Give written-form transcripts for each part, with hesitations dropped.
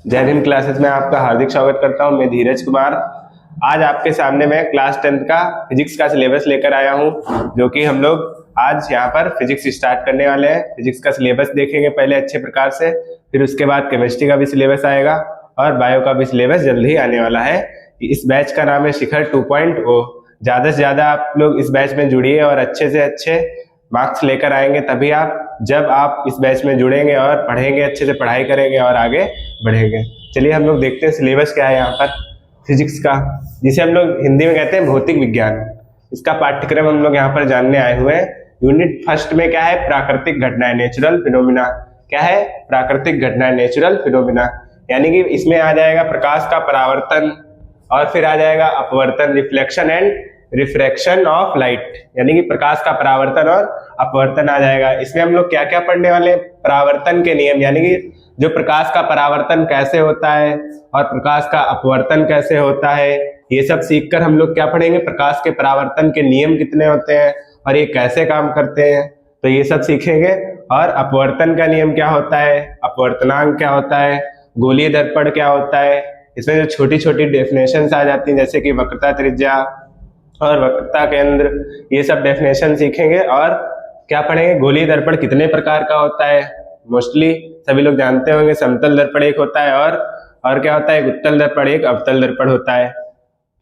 जय हिंद क्लासेस में आपका हार्दिक स्वागत करता हूं। मैं धीरज कुमार। आज आपके सामने मैं क्लास 10th का फिजिक्स का सिलेबस लेकर आया हूं, जो कि हम लोग आज यहां पर फिजिक्स स्टार्ट करने वाले हैं। फिजिक्स का सिलेबस देखेंगे पहले अच्छे प्रकार से, फिर उसके बाद केमिस्ट्री का भी सिलेबस आएगा और बायो का भी सिलेबस जल्द ही आने वाला है। इस बैच का नाम है शिखर 2.0। ज्यादा से ज्यादा आप लोग इस बैच में जुड़िए और अच्छे से अच्छे मार्क्स लेकर आएंगे, तभी जब आप इस बैच में जुड़ेंगे और पढ़ेंगे, अच्छे से पढ़ाई करेंगे और आगे बढ़ेंगे। चलिए हम लोग देखते हैं सिलेबस क्या है यहाँ पर फिजिक्स का, जिसे हम लोग हिंदी में कहते हैं भौतिक विज्ञान। इसका पाठ्यक्रम हम लोग यहाँ पर जानने आए हुए हैं। यूनिट फर्स्ट में क्या है? प्राकृतिक घटनाएं, नेचुरल फिनोमिना। क्या है? प्राकृतिक घटनाएं, नेचुरल फिनोमिना। यानी कि इसमें आ जाएगा प्रकाश का परावर्तन और फिर आ जाएगा अपवर्तन, reflection and refraction of light, यानी कि प्रकाश का परावर्तन और अपवर्तन आ जाएगा। इसमें हम लोग क्या क्या पढ़ने वाले हैं? परावर्तन के नियम, यानी कि जो प्रकाश का परावर्तन कैसे होता है और प्रकाश का अपवर्तन कैसे होता है, ये सब सीखकर हम लोग क्या पढ़ेंगे? प्रकाश के परावर्तन के नियम कितने होते हैं और ये कैसे काम करते हैं, तो ये सब सीखेंगे। और अपवर्तन का नियम क्या होता है, अपवर्तनांक क्या होता है, गोलीय दर्पण क्या होता है। इसमें जो छोटी छोटी डेफिनेशंस आ जाती हैं, जैसे कि वक्रता त्रिज्या और वक्रता केंद्र, ये सब डेफिनेशन सीखेंगे। और क्या पढ़ेंगे? गोलीय दर्पण कितने प्रकार का होता है, मोस्टली सभी लोग जानते होंगे। समतल दर्पण एक होता है और क्या होता है? एक उत्तल दर्पण, एक अवतल दर्पण होता है।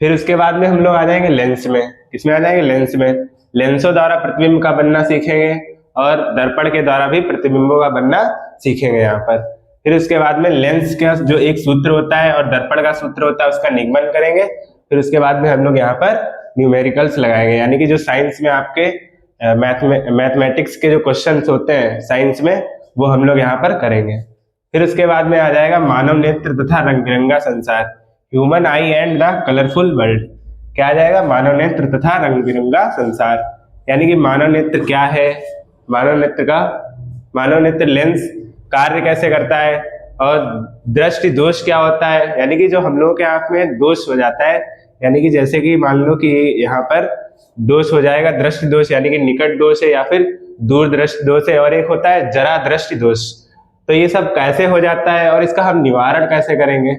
फिर उसके बाद में हम लोग आ जाएंगे लेंस में। किसमें आ जाएंगे? लेंस में। लेंसों द्वारा प्रतिबिंब का बनना सीखेंगे और दर्पण के द्वारा भी प्रतिबिंबों का बनना सीखेंगे यहाँ पर। फिर उसके बाद में लेंस का जो एक सूत्र होता है और दर्पण का सूत्र होता है, उसका निगमन करेंगे। फिर उसके बाद में हम लोग यहाँ पर न्यूमेरिकल्स लगाएंगे, यानी कि जो साइंस में आपके मैथमेटिक्स के जो क्वेश्चंस होते हैं साइंस में, वो हम लोग यहाँ पर करेंगे। फिर उसके बाद में आ जाएगा मानव नेत्र तथा रंग बिरंगा संसार, human I and the colourful world. क्या आ जाएगा? मानव नेत्र तथा रंग बिरंगा संसार, यानी कि मानव नेत्र क्या है, मानव नेत्र लेंस कार्य कैसे करता है और दृष्टि दोष क्या होता है, यानी कि जो हम लोगों के आंख में दोष हो जाता है, यानी कि जैसे कि मान लो कि यहाँ पर दोष हो जाएगा दृष्टि दोष, यानी कि निकट दोष है या फिर दूर दृष्टि दोष है, और एक होता है जरा दृष्टि दोष। तो ये सब कैसे हो जाता है और इसका हम निवारण कैसे करेंगे?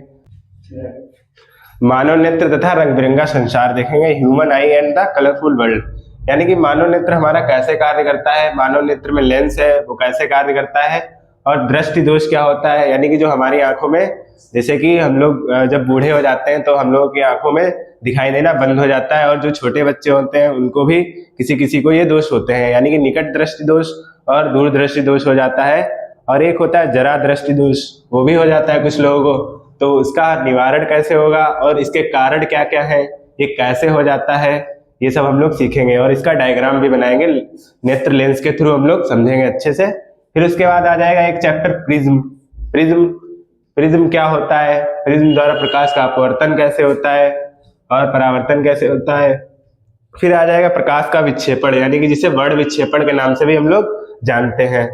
मानव नेत्र तथा रंग बिरंगा संसार देखेंगे, human I and the colourful world, यानी कि मानव नेत्र हमारा कैसे कार्य करता है, मानव नेत्र में लेंस है वो कैसे कार्य करता है, और दृष्टि दोष क्या होता है, यानी कि जो हमारी आंखों में, जैसे कि हम लोग जब बूढ़े हो जाते हैं तो हम लोगों की आंखों में दिखाई देना बंद हो जाता है, और जो छोटे बच्चे होते हैं उनको भी किसी किसी को ये दोष होते हैं, यानी कि निकट दृष्टि दोष और दूर दृष्टि दोष हो जाता है। और एक होता है जरा दृष्टि दोष, वो भी हो जाता है कुछ लोगों को। तो उसका निवारण कैसे होगा और इसके कारण क्या क्या है, ये कैसे हो जाता है, ये सब हम लोग सीखेंगे और इसका डायग्राम भी बनाएंगे, नेत्र लेंस के थ्रू हम लोग समझेंगे अच्छे से। फिर उसके बाद आ जाएगा एक चैप्टर प्रिज्म क्या होता है, प्रिज्म द्वारा प्रकाश का अपवर्तन कैसे होता है और परावर्तन कैसे होता है। फिर आ जाएगा प्रकाश का विक्षेपण, यानी कि जिसे वर्ण विक्षेपण के नाम से भी हम लोग जानते हैं।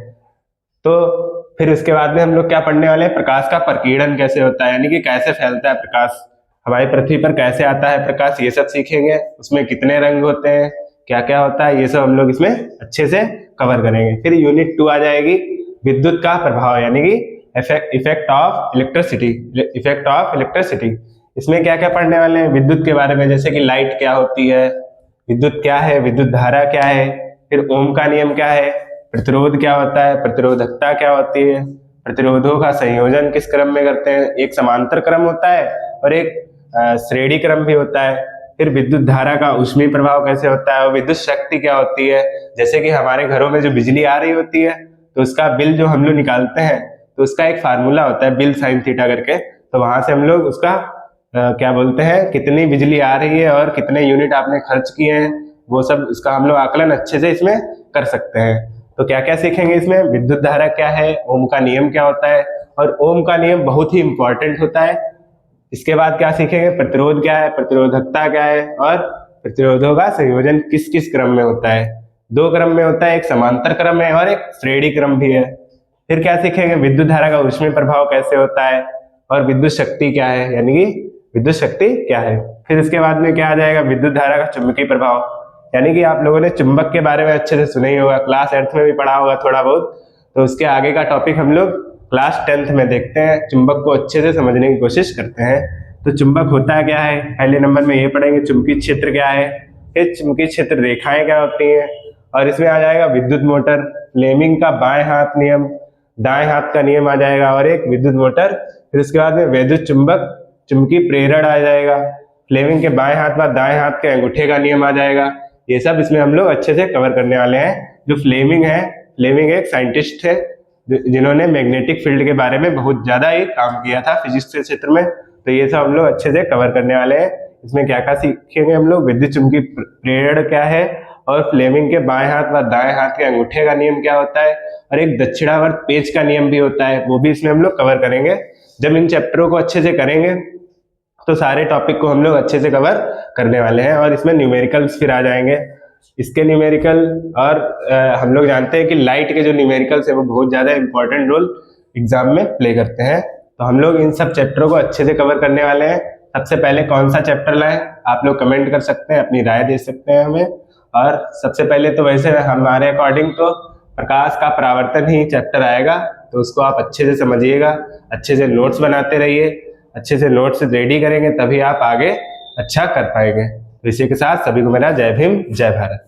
तो फिर उसके बाद में हम लोग क्या पढ़ने वाले हैं? प्रकाश का प्रकीर्णन कैसे होता है, यानी कि कैसे फैलता है प्रकाश, हमारी पृथ्वी पर कैसे आता है प्रकाश, ये सब सीखेंगे। उसमें कितने रंग होते हैं, क्या क्या होता है, ये सब हम लोग इसमें अच्छे से कवर करेंगे। फिर यूनिट 2 आ जाएगी विद्युत का प्रभाव, यानी कि इफेक्ट ऑफ इलेक्ट्रिसिटी। इसमें क्या क्या पढ़ने वाले हैं? विद्युत के बारे में, जैसे कि लाइट क्या होती है, विद्युत क्या है, विद्युत धारा क्या है, फिर ओम का नियम क्या है, प्रतिरोध क्या होता है, प्रतिरोधकता क्या होती है, प्रतिरोधों का संयोजन किस क्रम में करते हैं, एक समांतर क्रम होता है और एक श्रेणी क्रम भी होता है। फिर विद्युत धारा का ऊष्मीय प्रभाव कैसे होता है और विद्युत शक्ति क्या होती है, जैसे कि हमारे घरों में जो बिजली आ रही होती है तो उसका बिल जो हम लोग निकालते हैं तो उसका एक फार्मूला होता है बिल साइन थीटा करके, तो वहां से हम लोग उसका क्या बोलते हैं, कितनी बिजली आ रही है और कितने यूनिट आपने खर्च किए हैं, वो सब इसका हम लोग आकलन अच्छे से इसमें कर सकते हैं। तो क्या क्या सीखेंगे इसमें? विद्युत धारा क्या है, ओम का नियम क्या होता है, और ओम का नियम बहुत ही इंपॉर्टेंट होता है। इसके बाद क्या सीखेंगे? प्रतिरोध क्या है, प्रतिरोधकता क्या है, और प्रतिरोधों का संयोजन किस किस क्रम में होता है। 2 क्रम में होता है, एक समांतर क्रम है और एक श्रेणी क्रम भी है। फिर क्या सीखेंगे? विद्युत धारा का ऊष्मीय प्रभाव कैसे होता है और विद्युत शक्ति क्या है, यानी कि विद्युत शक्ति क्या है। फिर इसके बाद में क्या आ जाएगा? विद्युत धारा का चुंबकीय प्रभाव, यानी कि आप लोगों ने चुंबक के बारे में अच्छे से सुना ही होगा, क्लास 8th में भी पढ़ा होगा थोड़ा बहुत, तो उसके आगे का टॉपिक हम लोग क्लास 10th में देखते हैं, चुंबक को अच्छे से समझने की कोशिश करते हैं। तो चुंबक होता क्या है, पहले नंबर में ये पढ़ेंगे चुंबकीय क्षेत्र क्या है, फिर चुंबकीय क्षेत्र रेखाएं क्या होती हैं, और इसमें आ जाएगा विद्युत मोटर, फ्लेमिंग का बाएं हाथ नियम, दाएं हाथ का नियम आ जाएगा, और एक विद्युत मोटर। फिर उसके बाद में वैद्युत चुंबक, चुंबकीय प्रेरण आ जाएगा, फ्लेमिंग के बाएं हाथ व दाएं हाथ के अंगूठे का नियम आ जाएगा। ये सब इसमें हम लोग अच्छे से कवर करने वाले हैं। जो फ्लेमिंग है, फ्लेमिंग एक साइंटिस्ट है जिन्होंने मैग्नेटिक फील्ड के बारे में बहुत ज्यादा ही काम किया था फिजिक्स के क्षेत्र में। तो ये सब हम लोग अच्छे से कवर करने वाले हैं। इसमें क्या क्या सीखेंगे हम लोग, विद्युत चुंबकीय प्रेरण क्या है, और फ्लेमिंग के बाएं हाथ व दाएं हाथ के अंगूठे का नियम क्या होता है, और एक दक्षिणावर्त पेच का नियम भी होता है, वो भी इसमें हम लोग कवर करेंगे। जब इन चैप्टरों को अच्छे से करेंगे तो सारे टॉपिक को हम लोग अच्छे से कवर करने वाले हैं। और इसमें न्यूमेरिकल्स फिर आ जाएंगे, इसके न्यूमेरिकल, और हम लोग जानते हैं कि लाइट के जो न्यूमेरिकल्स है वो बहुत ज्यादा इंपॉर्टेंट रोल एग्जाम में प्ले करते हैं। तो हम लोग इन सब चैप्टरों को अच्छे से कवर करने वाले हैं। सबसे पहले कौन सा चैप्टर लाएं, आप लोग कमेंट कर सकते हैं, अपनी राय दे सकते हैं हमें। और सबसे पहले तो वैसे हमारे अकॉर्डिंग तो प्रकाश का परावर्तन ही चैप्टर आएगा, तो उसको आप अच्छे से समझिएगा, अच्छे से नोट्स बनाते रहिए, अच्छे से नोट्स रेडी करेंगे तभी आप आगे अच्छा कर पाएंगे। तो इसी के साथ सभी को मेरा जय भीम, जय भारत।